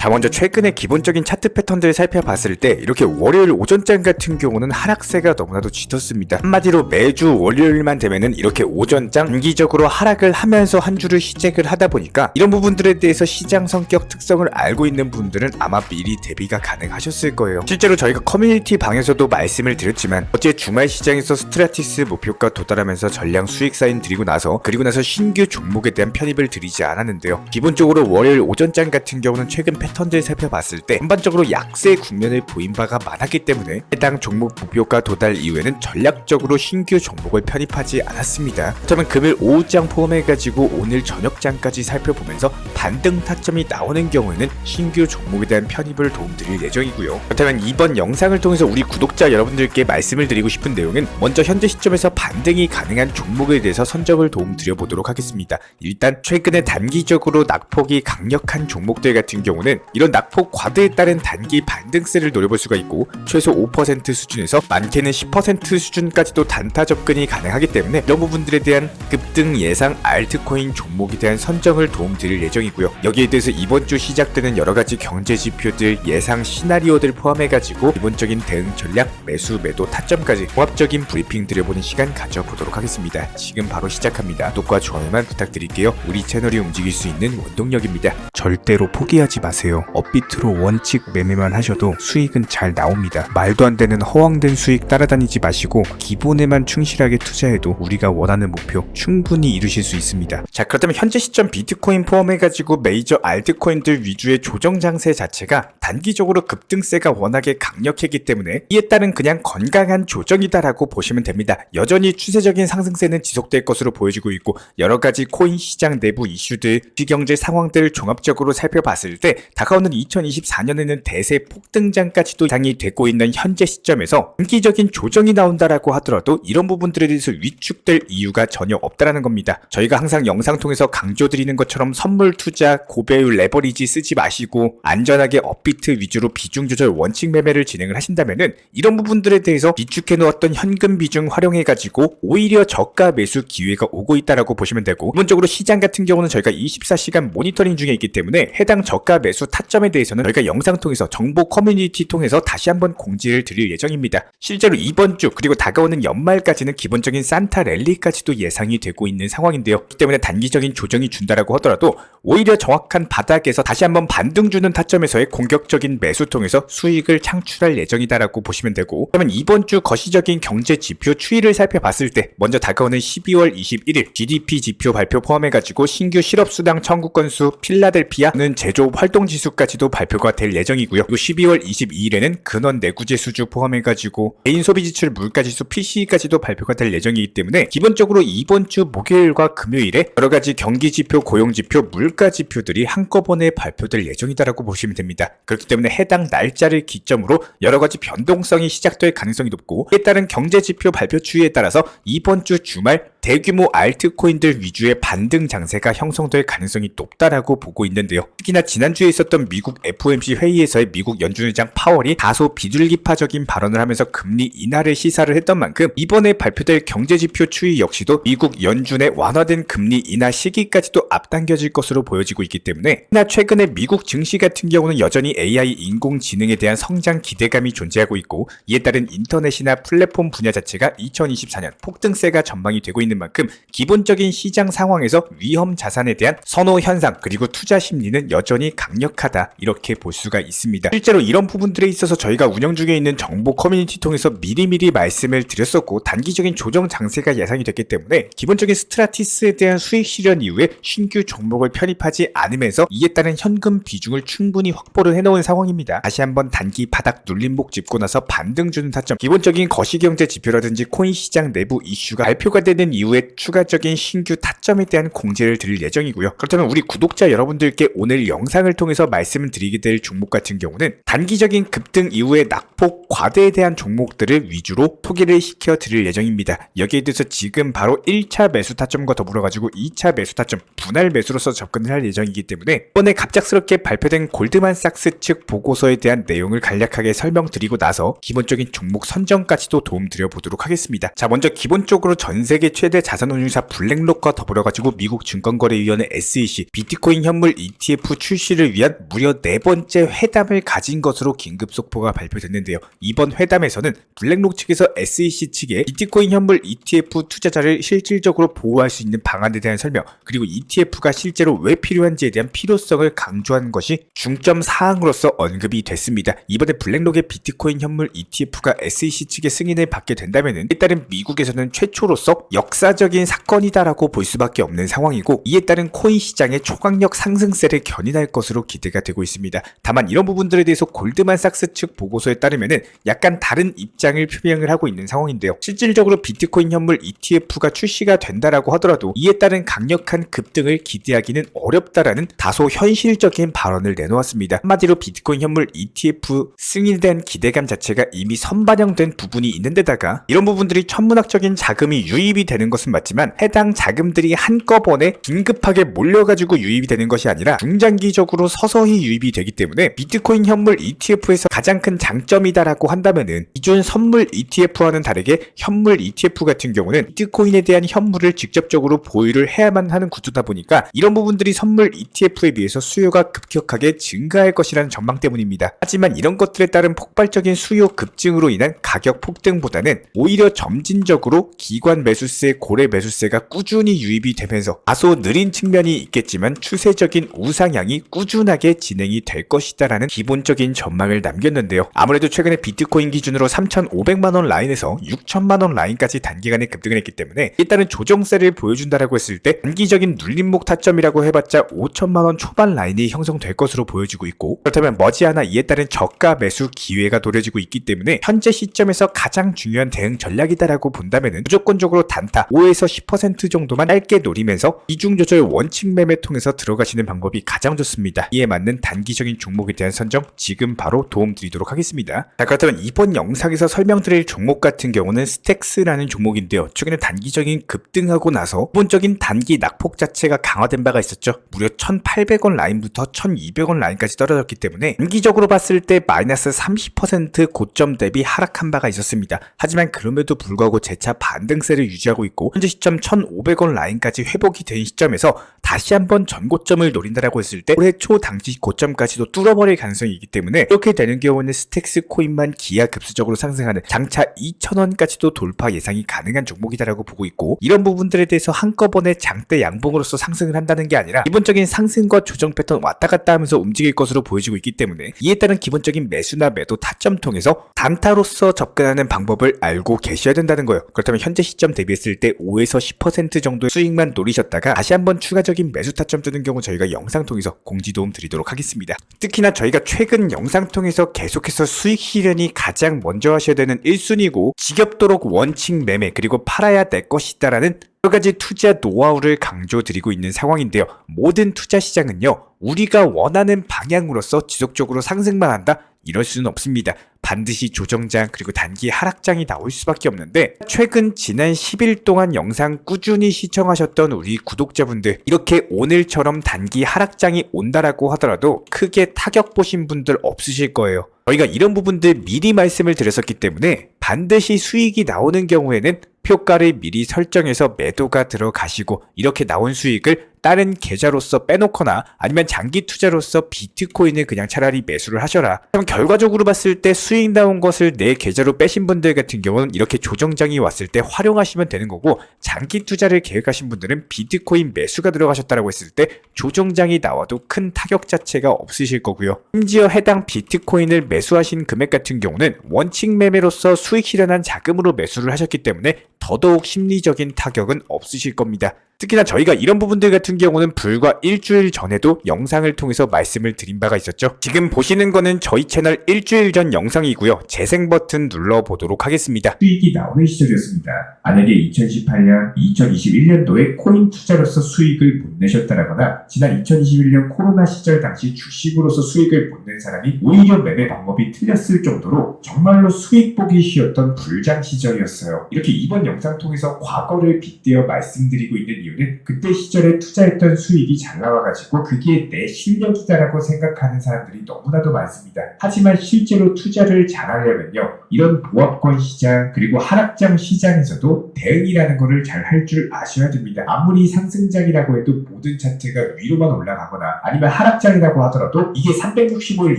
자, 먼저 최근에 기본적인 차트 패턴들을 살펴봤을 때 이렇게 월요일 오전장 같은 경우는 하락세가 너무나도 짙었습니다. 한마디로 매주 월요일만 되면은 이렇게 오전장 단기적으로 하락을 하면서 한 주를 시작을 하다 보니까 이런 부분들에 대해서 시장 성격 특성을 알고 있는 분들은 아마 미리 대비가 가능하셨을 거예요. 실제로 저희가 커뮤니티 방에서도 말씀을 드렸지만 어제 주말 시장에서 스트라티스 목표가 도달하면서 전량 수익 사인 드리고 나서 신규 종목에 대한 편입을 드리지 않았는데요. 기본적으로 월요일 오전장 같은 경우는 최근 패턴들 살펴봤을 때 전반적으로 약세 국면을 보인 바가 많았기 때문에 해당 종목 목표가 도달 이후에는 전략적으로 신규 종목을 편입하지 않았습니다. 그렇다면 금일 오후장 포함해가지고 오늘 저녁장까지 살펴보면서 반등 타점이 나오는 경우에는 신규 종목에 대한 편입을 도움드릴 예정이고요. 그렇다면 이번 영상을 통해서 우리 구독자 여러분들께 말씀을 드리고 싶은 내용은 먼저 현재 시점에서 반등이 가능한 종목에 대해서 선정을 도움드려보도록 하겠습니다. 일단 최근에 단기적으로 낙폭이 강력한 종목들 같은 경우는 이런 낙폭 과대에 따른 단기 반등세를 노려볼 수가 있고 최소 5% 수준에서 많게는 10% 수준까지도 단타 접근이 가능하기 때문에 이런 부분들에 대한 급등 예상 알트코인 종목에 대한 선정을 도움드릴 예정이고요. 여기에 대해서 이번 주 시작되는 여러가지 경제 지표들, 예상 시나리오들 포함해가지고 기본적인 대응 전략, 매수, 매도, 타점까지 종합적인 브리핑 드려보는 시간 가져보도록 하겠습니다. 지금 바로 시작합니다. 구독과 좋아요만 부탁드릴게요. 우리 채널이 움직일 수 있는 원동력입니다. 절대로 포기하지 마세요. 업비트로 원칙 매매만 하셔도 수익은 잘 나옵니다. 말도 안 되는 허황된 수익 따라다니지 마시고 기본에만 충실하게 투자해도 우리가 원하는 목표 충분히 이루실 수 있습니다. 자, 그렇다면 현재 시점 비트코인 포함해가지고 메이저 알트코인들 위주의 조정 장세 자체가 단기적으로 급등세가 워낙에 강력했기 때문에 이에 따른 그냥 건강한 조정이다라고 보시면 됩니다. 여전히 추세적인 상승세는 지속될 것으로 보여지고 있고 여러가지 코인 시장 내부 이슈들, 시경제 상황들을 종합적으로 살펴봤을 때 다가오는 2024년에는 대세 폭등장까지도 예상이 되고 있는 현재 시점에서 단기적인 조정이 나온다라고 하더라도 이런 부분들에 대해서 위축될 이유가 전혀 없다라는 겁니다. 저희가 항상 영상 통해서 강조드리는 것처럼 선물 투자, 고배율 레버리지 쓰지 마시고 안전하게 업비트 위주로 비중 조절 원칙 매매를 진행을 하신다면은 이런 부분들에 대해서 비축해 놓았던 현금 비중 활용해가지고 오히려 저가 매수 기회가 오고 있다라고 보시면 되고, 기본적으로 시장 같은 경우는 저희가 24시간 모니터링 중에 있기 때문에 해당 저가 매수 타점에 대해서는 저희가 영상 통해서 정보 커뮤니티 통해서 다시 한번 공지를 드릴 예정입니다. 실제로 이번 주 그리고 다가오는 연말까지는 기본적인 산타 랠리까지도 예상이 되고 있는 상황인데요. 그렇기 때문에 단기적인 조정이 준다라고 하더라도 오히려 정확한 바닥에서 다시 한번 반등 주는 타점에서의 공격적인 매수 통해서 수익을 창출할 예정이다라고 보시면 되고, 그러면 이번 주 거시적인 경제 지표 추이를 살펴봤을 때 먼저 다가오는 12월 21일 GDP 지표 발표 포함해가지고 신규 실업수당 청구 건수, 필라델피아는 제조업 활동 지수까지도 발표가 될 예정이고요. 그리고 12월 22일에는 근원 내구재 수주 포함해가지고 개인 소비 지출 물가 지수 PCE까지도 발표가 될 예정이기 때문에 기본적으로 이번 주 목요일과 금요일에 여러가지 경기 지표, 고용 지표, 물가 지표들이 한꺼번에 발표될 예정이다라고 보시면 됩니다. 그렇기 때문에 해당 날짜를 기점으로 여러가지 변동성이 시작될 가능성이 높고, 이에 따른 경제 지표 발표 추이에 따라서 이번 주 주말 대규모 알트코인들 위주의 반등 장세가 형성될 가능성이 높다라고 보고 있는데요. 특히나 지난주에 있었던 미국 FOMC 회의에서의 미국 연준의장 파월이 다소 비둘기파적인 발언을 하면서 금리 인하를 시사를 했던 만큼 이번에 발표될 경제지표 추이 역시도 미국 연준의 완화된 금리 인하 시기까지도 앞당겨질 것으로 보여지고 있기 때문에, 특히나 최근에 미국 증시 같은 경우는 여전히 AI 인공지능에 대한 성장 기대감이 존재하고 있고, 이에 따른 인터넷이나 플랫폼 분야 자체가 2024년 폭등세가 전망이 되고 있는 만큼 기본적인 시장 상황에서 위험 자산에 대한 선호 현상 그리고 투자 심리는 여전히 강력하다, 이렇게 볼 수가 있습니다. 실제로 이런 부분들에 있어서 저희가 운영 중에 있는 정보 커뮤니티 통해서 미리미리 말씀을 드렸었고, 단기적인 조정 장세가 예상이 됐기 때문에 기본적인 스트라티스에 대한 수익 실현 이후에 신규 종목을 편입하지 않으면서 이에 따른 현금 비중을 충분히 확보를 해놓은 상황입니다. 다시 한번 단기 바닥 눌림목 짚고 나서 반등 주는 타점, 기본적인 거시경제 지표라든지 코인 시장 내부 이슈가 발표가 되는 이후에 추가적인 신규 타점에 대한 공지를 드릴 예정이고요. 그렇다면 우리 구독자 여러분들께 오늘 영상을 통해서 말씀을 드리게 될 종목 같은 경우는 단기적인 급등 이후에 낙폭 과대에 대한 종목들을 위주로 소개를 시켜 드릴 예정입니다. 여기에 대해서 지금 바로 1차 매수 타점과 더불어 가지고 2차 매수 타점 분할 매수로서 접근을 할 예정이기 때문에 이번에 갑작스럽게 발표된 골드만삭스 측 보고서에 대한 내용을 간략하게 설명드리고 나서 기본적인 종목 선정까지도 도움드려 보도록 하겠습니다. 자, 먼저 기본적으로 전 세계 최대 차세대 자산운용사 블랙록과 더불어가지고 미국 증권거래위원회 SEC 비트코인 현물 ETF 출시를 위한 무려 4번째 회담을 가진 것으로 긴급 속보가 발표됐는데요. 이번 회담에서는 블랙록 측에서 SEC 측에 비트코인 현물 ETF 투자자를 실질적으로 보호할 수 있는 방안에 대한 설명, 그리고 ETF가 실제로 왜 필요한지에 대한 필요성을 강조한 것이 중점 사항으로서 언급이 됐습니다. 이번에 블랙록의 비트코인 현물 ETF가 SEC 측의 승인을 받게 된다면은 일단은 미국에서는 최초로서 역사적인 사건이다라고 볼 수밖에 없는 상황이고, 이에 따른 코인 시장의 초강력 상승세를 견인할 것으로 기대가 되고 있습니다. 다만 이런 부분들에 대해서 골드만삭스 측 보고서에 따르면은 약간 다른 입장을 표명을 하고 있는 상황인데요. 실질적으로 비트코인 현물 ETF가 출시가 된다라고 하더라도 이에 따른 강력한 급등을 기대하기는 어렵다라는 다소 현실적인 발언을 내놓았습니다. 한마디로 비트코인 현물 ETF 승인에 대한 기대감 자체가 이미 선반영된 부분이 있는데다가 이런 부분들이 천문학적인 자금이 유입이 되는 것은 맞지만 해당 자금들이 한꺼번에 긴급하게 몰려가지고 유입이 되는 것이 아니라 중장기적으로 서서히 유입이 되기 때문에 비트코인 현물 ETF에서 가장 큰 장점이다라고 한다면은 기존 선물 ETF와는 다르게 현물 ETF 같은 경우는 비트코인에 대한 현물을 직접적으로 보유를 해야만 하는 구조다 보니까 이런 부분들이 선물 ETF에 비해서 수요가 급격하게 증가할 것이라는 전망 때문입니다. 하지만 이런 것들에 따른 폭발적인 수요 급증으로 인한 가격 폭등보다는 오히려 점진적으로 기관 매수세, 고래 매수세가 꾸준히 유입이 되면서 다소 느린 측면이 있겠지만 추세적인 우상향이 꾸준하게 진행이 될 것이다라는 기본적인 전망을 남겼는데요. 아무래도 최근에 비트코인 기준으로 3,500만원 라인에서 6,000만원 라인까지 단기간에 급등을 했기 때문에 일단은 조정세를 보여준다라고 했을 때 단기적인 눌림목 타점이라고 해봤자 5,000만원 초반 라인이 형성될 것으로 보여지고 있고, 그렇다면 머지않아 이에 따른 저가 매수 기회가 노려지고 있기 때문에 현재 시점에서 가장 중요한 대응 전략이다라고 본다면은 무조건적으로 단타 5에서 10% 정도만 짧게 노리면서 이중 조절 원칙 매매 통해서 들어가시는 방법이 가장 좋습니다. 이에 맞는 단기적인 종목에 대한 선정 지금 바로 도움 드리도록 하겠습니다. 자, 그렇다면 이번 영상에서 설명드릴 종목 같은 경우는 스택스라는 종목인데요. 최근에 단기적인 급등하고 나서 기본적인 단기 낙폭 자체가 강화된 바가 있었죠. 무려 1,800원 라인부터 1,200원 라인까지 떨어졌기 때문에 단기적으로 봤을 때 마이너스 30% 고점 대비 하락한 바가 있었습니다. 하지만 그럼에도 불구하고 재차 반등세를 유지하고 있고 현재 시점 1,500원 라인까지 회복이 된 시점에서 다시 한번 전고점을 노린다라고 했을 때 올해 초 당시 고점까지도 뚫어버릴 가능성이 있기 때문에 이렇게 되는 경우는 스택스 코인만 기하급수적으로 상승하는 장차 2,000원까지도 돌파 예상이 가능한 종목이다라고 보고 있고, 이런 부분들에 대해서 한꺼번에 장대 양봉으로서 상승을 한다는 게 아니라 기본적인 상승과 조정 패턴 왔다 갔다 하면서 움직일 것으로 보여지고 있기 때문에 이에 따른 기본적인 매수나 매도 타점 통해서 단타로서 접근하는 방법을 알고 계셔야 된다는 거예요. 그렇다면 현재 시점 대비했을 때 5에서 10% 정도의 수익만 노리셨다가 다시 한번 추가적인 매수 타점 뜨는 경우 저희가 영상 통해서 공지 도움 드리도록 하겠습니다. 특히나 저희가 최근 영상 통해서 계속해서 수익 실현이 가장 먼저 하셔야 되는 1순위고 지겹도록 원칙 매매 그리고 팔아야 될 것이다라는 여러가지 투자 노하우를 강조드리고 있는 상황인데요. 모든 투자 시장은요, 우리가 원하는 방향으로서 지속적으로 상승만 한다? 이럴 수는 없습니다. 반드시 조정장 그리고 단기 하락장이 나올 수밖에 없는데, 최근 지난 10일 동안 영상 꾸준히 시청하셨던 우리 구독자분들, 이렇게 오늘처럼 단기 하락장이 온다라고 하더라도 크게 타격 보신 분들 없으실 거예요. 저희가 이런 부분들 미리 말씀을 드렸었기 때문에 반드시 수익이 나오는 경우에는 표가를 미리 설정해서 매도가 들어가시고 이렇게 나온 수익을 다른 계좌로서 빼놓거나 아니면 장기 투자로서 비트코인을 그냥 차라리 매수를 하셔라. 그럼 결과적으로 봤을 때 수익 나온 것을 내 계좌로 빼신 분들 같은 경우는 이렇게 조정장이 왔을 때 활용하시면 되는 거고, 장기 투자를 계획하신 분들은 비트코인 매수가 들어가셨다라고 했을 때 조정장이 나와도 큰 타격 자체가 없으실 거고요. 심지어 해당 비트코인을 매수하신 금액 같은 경우는 원칙 매매로서 수익 실현한 자금으로 매수를 하셨기 때문에 더더욱 심리적인 타격은 없으실 겁니다. 특히나 저희가 이런 부분들 같은 경우는 불과 일주일 전에도 영상을 통해서 말씀을 드린 바가 있었죠. 지금 보시는 거는 저희 채널 일주일 전 영상이고요. 재생 버튼 눌러보도록 하겠습니다. 수익이 나오는 시절이었습니다. 만약에 2018년, 2021년도에 코인 투자로서 수익을 못 내셨다라거나 지난 2021년 코로나 시절 당시 주식으로서 수익을 못 낸 사람이 오히려 매매 방법이 틀렸을 정도로 정말로 수익 보기 쉬웠던 불장 시절이었어요. 이렇게 이번 영상 통해서 과거를 빗대어 말씀드리고 있는 이유, 이유는 그때 시절에 투자했던 수익이 잘 나와가지고 그게 내 실력이다라고 생각하는 사람들이 너무나도 많습니다. 하지만 실제로 투자를 잘하려면요, 이런 보합권 시장 그리고 하락장 시장에서도 대응이라는 거를 잘 할 줄 아셔야 됩니다. 아무리 상승장이라고 해도 모든 차트가 위로만 올라가거나 아니면 하락장이라고 하더라도 이게 365일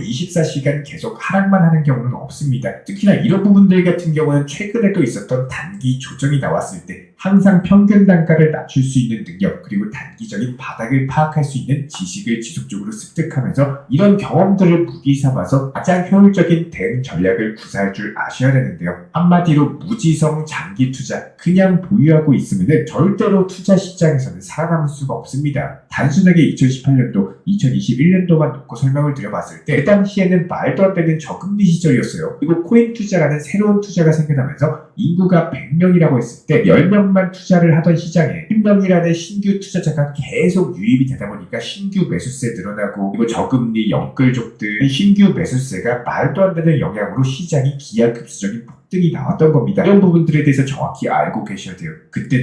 24시간 계속 하락만 하는 경우는 없습니다. 특히나 이런 부분들 같은 경우는 최근에도 있었던 단기 조정이 나왔을 때 항상 평균 단가를 낮출 수 있는 능력, 그리고 단기적인 바닥을 파악할 수 있는 지식을 지속적으로 습득하면서 이런 경험들을 무기 삼아서 가장 효율적인 대응 전략을 구사할 줄 아셔야 되는데요. 한마디로 무지성 장기 투자, 그냥 보유하고 있으면 절대로 투자 시장에서는 살아남을 수가 없습니다. 단순하게 2018년도, 2021년도만 놓고 설명을 드려봤을 때 그 당시에는 말도 안 되는 저금리 시절이었어요. 그리고 코인 투자라는 새로운 투자가 생겨나면서 인구가 100명이라고 했을 때 10명만 투자를 하던 시장에 10명이라는 신규 투자자가 계속 유입이 되다 보니까 신규 매수세 늘어나고, 그리고 저금리 영끌족들 신규 매수세가 말도 안 되는 영향으로 시장이 기하급수적인 폭등이 나왔던 겁니다. 이런 부분들에 대해서 정확히 알고 계셔야 돼요. 그때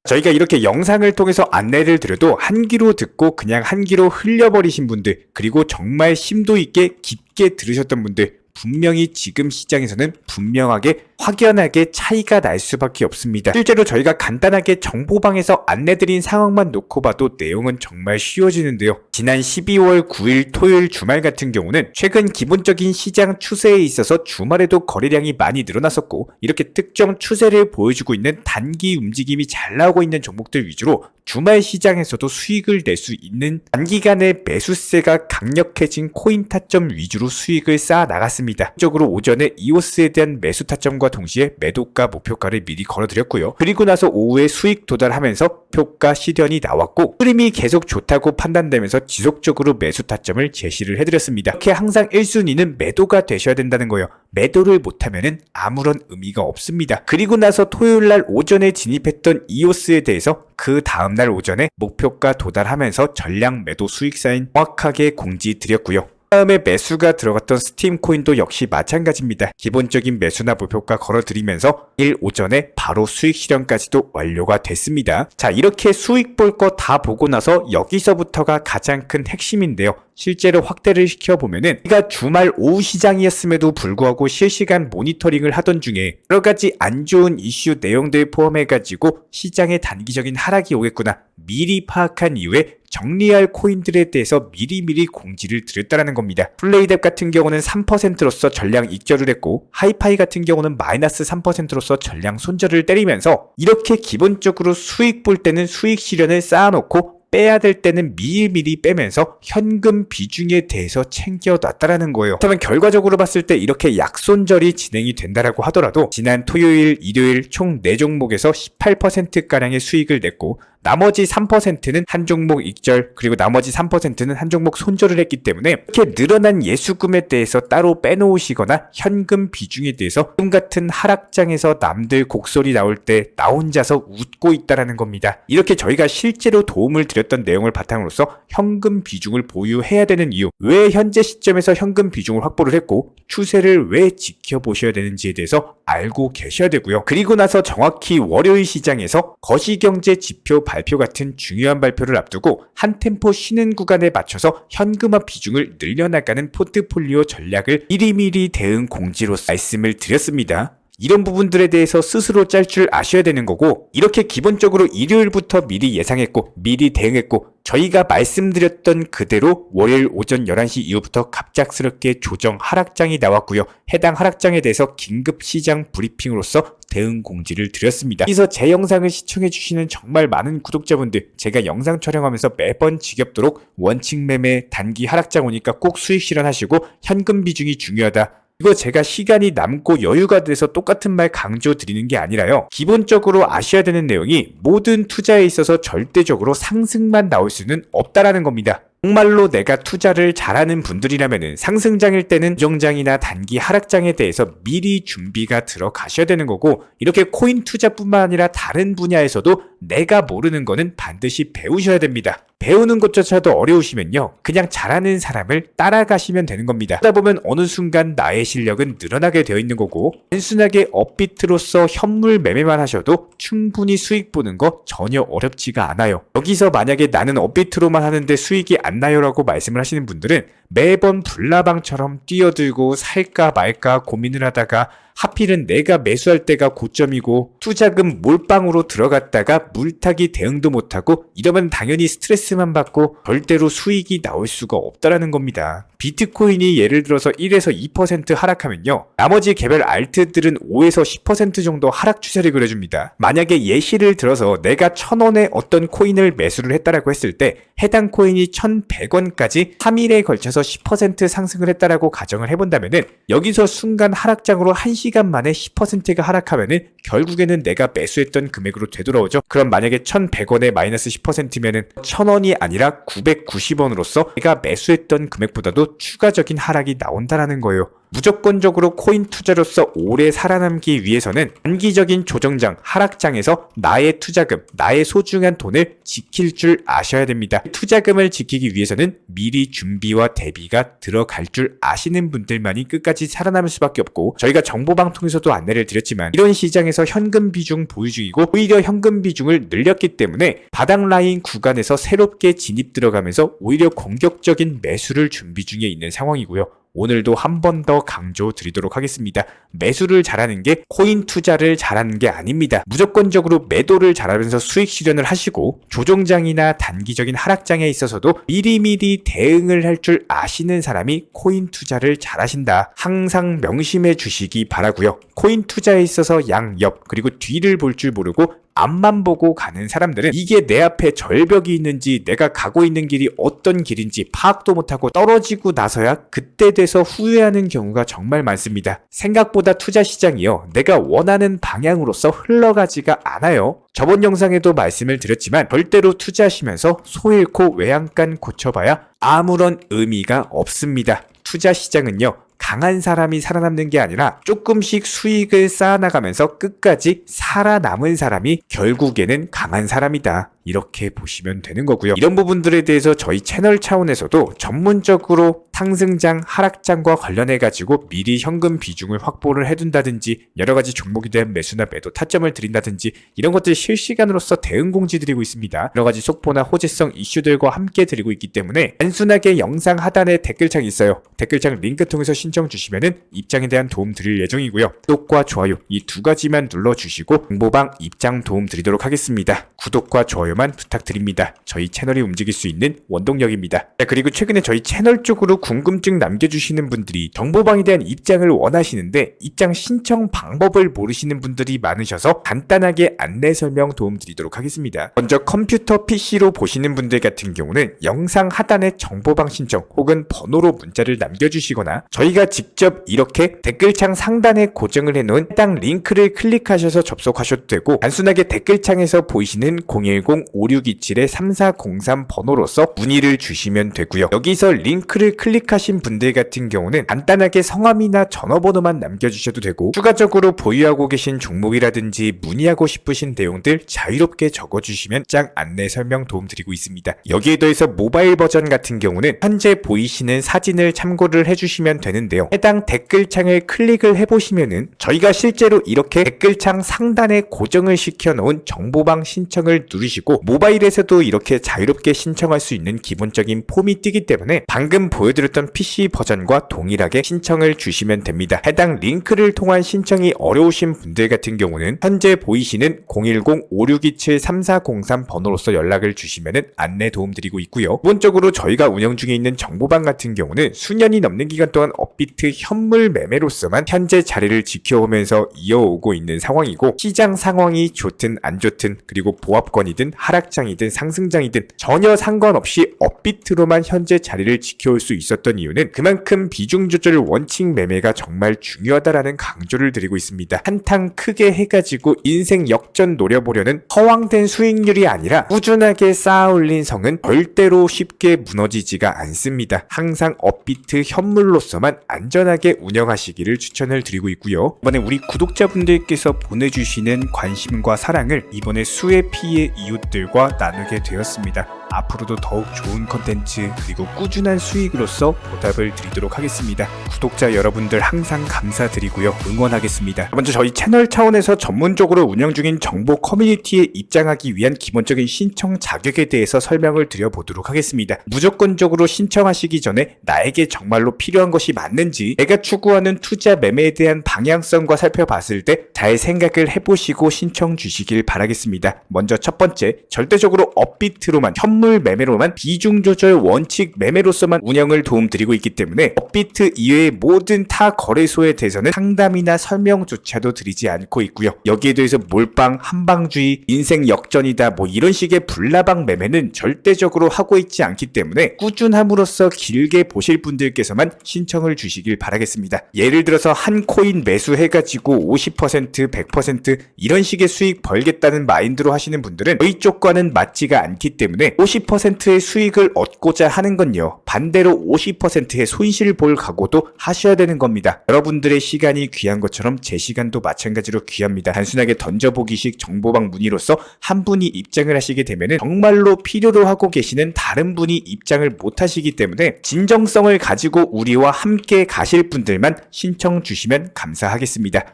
저희가 이렇게 영상을 통해서 안내를 드려도 한 귀로 듣고 그냥 한 귀로 흘려버리신 분들, 그리고 정말 심도 있게 깊게 들으셨던 분들, 분명히 지금 시장에서는 분명하게 확연하게 차이가 날 수밖에 없습니다. 실제로 저희가 간단하게 정보방에서 안내드린 상황만 놓고 봐도 내용은 정말 쉬워지는데요. 지난 12월 9일 토요일 주말 같은 경우는 최근 기본적인 시장 추세에 있어서 주말에도 거래량이 많이 늘어났었고, 이렇게 특정 추세를 보여주고 있는 단기 움직임이 잘 나오고 있는 종목들 위주로 주말 시장에서도 수익을 낼 수 있는 단기간의 매수세가 강력해진 코인 타점 위주로 수익을 쌓아 나갔습니다. 적으로 오전에 이오스에 대한 매수 타점과 동시에 매도가 목표가를 미리 걸어드렸고요. 그리고 나서 오후에 수익 도달하면서 표가 실현이 나왔고, 흐름이 계속 좋다고 판단되면서 지속적으로 매수 타점을 제시를 해드렸습니다. 이렇게 항상 1순위는 매도가 되셔야 된다는 거예요. 매도를 못하면 아무런 의미가 없습니다. 그리고 나서 토요일날 오전에 진입했던 이오스에 대해서 그 다음날 오전에 목표가 도달하면서 전량 매도 수익 사인 정확하게 공지 드렸고요. 다음에 매수가 들어갔던 스팀 코인도 역시 마찬가지입니다. 기본적인 매수나 목표가 걸어드리면서 일 오전에 바로 수익 실현까지도 완료가 됐습니다. 자, 이렇게 수익 볼 거 다 보고 나서 여기서부터가 가장 큰 핵심인데요. 실제로 확대를 시켜보면은 우리가 주말 오후 시장이었음에도 불구하고 실시간 모니터링을 하던 중에 여러 가지 안 좋은 이슈 내용들 포함해가지고 시장에 단기적인 하락이 오겠구나 미리 파악한 이후에 정리할 코인들에 대해서 미리미리 공지를 드렸다는 겁니다. 플레이뎁 같은 경우는 3%로서 전량 익절을 했고, 하이파이 같은 경우는 마이너스 3%로서 전량 손절을 때리면서 이렇게 기본적으로 수익 볼 때는 수익 실현을 쌓아놓고 빼야 될 때는 미리미리 빼면서 현금 비중에 대해서 챙겨놨다라는 거예요. 그렇다면 결과적으로 봤을 때 이렇게 약손절이 진행이 된다라고 하더라도 지난 토요일, 일요일 총 4종목에서 18%가량의 수익을 냈고, 나머지 3%는 한 종목 익절, 그리고 나머지 3%는 한 종목 손절을 했기 때문에 이렇게 늘어난 예수금에 대해서 따로 빼놓으시거나 현금 비중에 대해서 지금 같은 하락장에서 남들 곡소리 나올 때 나 혼자서 웃고 있다라는 겁니다. 이렇게 저희가 실제로 도움을 드렸던 내용을 바탕으로서 현금 비중을 보유해야 되는 이유, 왜 현재 시점에서 현금 비중을 확보를 했고 추세를 왜 지켜보셔야 되는지에 대해서 알고 계셔야 되고요. 그리고 나서 정확히 월요일 시장에서 거시경제 지표 발표 같은 중요한 발표를 앞두고 한 템포 쉬는 구간에 맞춰서 현금화 비중을 늘려나가는 포트폴리오 전략을 미리미리 대응 공지로 말씀을 드렸습니다. 이런 부분들에 대해서 스스로 짤 줄 아셔야 되는 거고, 이렇게 기본적으로 일요일부터 미리 예상했고 미리 대응했고 저희가 말씀드렸던 그대로 월요일 오전 11시 이후부터 갑작스럽게 조정 하락장이 나왔고요. 해당 하락장에 대해서 긴급 시장 브리핑으로서 대응 공지를 드렸습니다. 여기서 제 영상을 시청해주시는 정말 많은 구독자분들, 제가 영상 촬영하면서 매번 지겹도록 원칙 매매 단기 하락장 오니까 꼭 수익 실현하시고 현금 비중이 중요하다, 이거 제가 시간이 남고 여유가 돼서 똑같은 말 강조 드리는 게 아니라요. 기본적으로 아셔야 되는 내용이 모든 투자에 있어서 절대적으로 상승만 나올 수는 없다라는 겁니다. 정말로 내가 투자를 잘하는 분들이라면 상승장일 때는 조정장이나 단기 하락장에 대해서 미리 준비가 들어가셔야 되는 거고, 이렇게 코인 투자뿐만 아니라 다른 분야에서도 내가 모르는 거는 반드시 배우셔야 됩니다. 배우는 것조차도 어려우시면요, 그냥 잘하는 사람을 따라가시면 되는 겁니다. 하다 보면 어느 순간 나의 실력은 늘어나게 되어 있는 거고, 단순하게 업비트로서 현물 매매만 하셔도 충분히 수익 보는 거 전혀 어렵지가 않아요. 여기서 만약에 나는 업비트로만 하는데 수익이 안 나요 라고 말씀을 하시는 분들은 매번 불나방처럼 뛰어들고 살까 말까 고민을 하다가 하필은 내가 매수할 때가 고점이고 투자금 몰빵으로 들어갔다가 물타기 대응도 못하고 이러면 당연히 스트레스만 받고 절대로 수익이 나올 수가 없다라는 겁니다. 비트코인이 예를 들어서 1에서 2% 하락하면요, 나머지 개별 알트들은 5에서 10% 정도 하락 추세를 그려줍니다. 만약에 예시를 들어서 내가 1,000원에 어떤 코인을 매수를 했다라고 했을 때 해당 코인이 1,100원까지 3일에 걸쳐서 10% 상승을 했다라고 가정을 해본다면은 여기서 순간 하락장으로 1시간 만에 10%가 하락하면은 결국에는 내가 매수했던 금액으로 되돌아오죠. 그럼 만약에 1,100원에 마이너스 10%면은 1,000원이 아니라 990원으로서 내가 매수했던 금액보다도 추가적인 하락이 나온다라는 거예요. 무조건적으로 코인 투자로서 오래 살아남기 위해서는 단기적인 조정장, 하락장에서 나의 투자금, 나의 소중한 돈을 지킬 줄 아셔야 됩니다. 투자금을 지키기 위해서는 미리 준비와 대비가 들어갈 줄 아시는 분들만이 끝까지 살아남을 수밖에 없고, 저희가 정보방통에서도 안내를 드렸지만 이런 시장에서 현금 비중 보유 중이고 오히려 현금 비중을 늘렸기 때문에 바닥 라인 구간에서 새롭게 진입 들어가면서 오히려 공격적인 매수를 준비 중에 있는 상황이고요. 오늘도 한 번 더 강조 드리도록 하겠습니다. 매수를 잘하는 게 코인 투자를 잘하는 게 아닙니다. 무조건적으로 매도를 잘하면서 수익 실현을 하시고 조정장이나 단기적인 하락장에 있어서도 미리미리 대응을 할 줄 아시는 사람이 코인 투자를 잘하신다. 항상 명심해 주시기 바라고요. 코인 투자에 있어서 양옆 그리고 뒤를 볼 줄 모르고 앞만 보고 가는 사람들은 이게 내 앞에 절벽이 있는지 내가 가고 있는 길이 어떤 길인지 파악도 못하고 떨어지고 나서야 그때 돼서 후회하는 경우가 정말 많습니다. 생각보다 투자 시장이요, 내가 원하는 방향으로서 흘러가지가 않아요. 저번 영상에도 말씀을 드렸지만 절대로 투자하시면서 소 잃고 외양간 고쳐봐야 아무런 의미가 없습니다. 투자 시장은요, 강한 사람이 살아남는 게 아니라 조금씩 수익을 쌓아나가면서 끝까지 살아남은 사람이 결국에는 강한 사람이다. 이렇게 보시면 되는 거고요. 이런 부분들에 대해서 저희 채널 차원에서도 전문적으로 상승장, 하락장과 관련해가지고 미리 현금 비중을 확보를 해둔다든지 여러가지 종목에 대한 매수나 매도 타점을 드린다든지 이런 것들 실시간으로서 대응 공지 드리고 있습니다. 여러가지 속보나 호재성 이슈들과 함께 드리고 있기 때문에 단순하게 영상 하단에 댓글창이 있어요. 댓글창 링크 통해서 신청 주시면은 입장에 대한 도움 드릴 예정이고요. 구독과 좋아요 이 두 가지만 눌러주시고 정보방 입장 도움 드리도록 하겠습니다. 구독과 좋아요만 부탁드립니다. 저희 채널이 움직일 수 있는 원동력입니다. 그리고 최근에 저희 채널 쪽으로 궁금증 남겨주시는 분들이 정보방에 대한 입장을 원하시는데 입장 신청 방법을 모르시는 분들이 많으셔서 간단하게 안내 설명 도움 드리도록 하겠습니다. 먼저 컴퓨터 PC로 보시는 분들 같은 경우는 영상 하단에 정보방 신청 혹은 번호로 문자를 남겨주시거나 저희가 직접 이렇게 댓글창 상단에 고정을 해놓은 해당 링크를 클릭하셔서 접속하셔도 되고, 단순하게 댓글창에서 보이시는 010-5627-3403 번호로서 문의를 주시면 되고요. 여기서 링크를 클릭하신 분들 같은 경우는 간단하게 성함이나 전화번호만 남겨주셔도 되고, 추가적으로 보유하고 계신 종목이라든지 문의하고 싶으신 내용들 자유롭게 적어주시면 짱 안내 설명 도움 드리고 있습니다. 여기에 더해서 모바일 버전 같은 경우는 현재 보이시는 사진을 참고를 해주시면 되는데요. 해당 댓글창을 클릭을 해보시면은 저희가 실제로 이렇게 댓글창 상단에 고정을 시켜놓은 정보방 신청을 누르시고 모바일에서도 이렇게 자유롭게 신청할 수 있는 기본적인 폼이 뜨기 때문에 방금 보여드렸던 PC 버전과 동일하게 신청을 주시면 됩니다. 해당 링크를 통한 신청이 어려우신 분들 같은 경우는 현재 보이시는 010-5627-3403 번호로서 연락을 주시면 안내 도움 드리고 있고요. 기본적으로 저희가 운영 중에 있는 정보방 같은 경우는 수년이 넘는 기간 동안 업비트 현물 매매로서만 현재 자리를 지켜오면서 이어오고 있는 상황이고, 시장 상황이 좋든 안 좋든, 그리고 보합권이든 하락장이든 상승장이든 전혀 상관없이 업비트로만 현재 자리를 지켜올 수 있었던 이유는 그만큼 비중 조절 원칙 매매가 정말 중요하다라는 강조를 드리고 있습니다. 한탕 크게 해가지고 인생 역전 노려보려는 허황된 수익률이 아니라 꾸준하게 쌓아 올린 성은 절대로 쉽게 무너지지가 않습니다. 항상 업비트 현물로서만 안전하게 운영하시기를 추천을 드리고 있고요. 이번에 우리 구독자분들께서 보내주시는 관심과 사랑을 이번에 수혜 피해 이웃들과 나누게 되었습니다. 앞으로도 더욱 좋은 컨텐츠 그리고 꾸준한 수익으로서 보답을 드리도록 하겠습니다. 구독자 여러분들 항상 감사드리고요. 응원하겠습니다. 먼저 저희 채널 차원에서 전문적으로 운영 중인 정보 커뮤니티에 입장하기 위한 기본적인 신청 자격에 대해서 설명을 드려보도록 하겠습니다. 무조건적으로 신청하시기 전에 나에게 정말로 필요한 것이 맞는지, 내가 추구하는 투자 매매에 대한 방향성과 살펴봤을 때 잘 생각을 해보시고 신청 주시길 바라겠습니다. 먼저 첫 번째, 절대적으로 업비트로만 현물 매매로만 비중 조절 원칙 매매로서만 운영을 도움드리고 있기 때문에 업비트 이외의 모든 타 거래소에 대해서는 상담이나 설명조차도 드리지 않고 있고요. 여기에 대해서 몰빵, 한방주의, 인생 역전이다 뭐 이런 식의 불나방 매매는 절대적으로 하고 있지 않기 때문에 꾸준함으로써 길게 보실 분들께서만 신청을 주시길 바라겠습니다. 예를 들어서 한 코인 매수해가지고 50%, 100% 이런 식의 수익 벌겠다는 마인드로 하시는 분들은 저희 쪽과는 맞지가 않기 때문에 50%의 수익을 얻고자 하는 건요, 반대로 50%의 손실 볼 각오도 하셔야 되는 겁니다. 여러분들의 시간이 귀한 것처럼 제 시간도 마찬가지로 귀합니다. 단순하게 던져보기식 정보방 문의로서 한 분이 입장을 하시게 되면 정말로 필요로 하고 계시는 다른 분이 입장을 못 하시기 때문에 진정성을 가지고 우리와 함께 가실 분들만 신청 주시면 감사하겠습니다.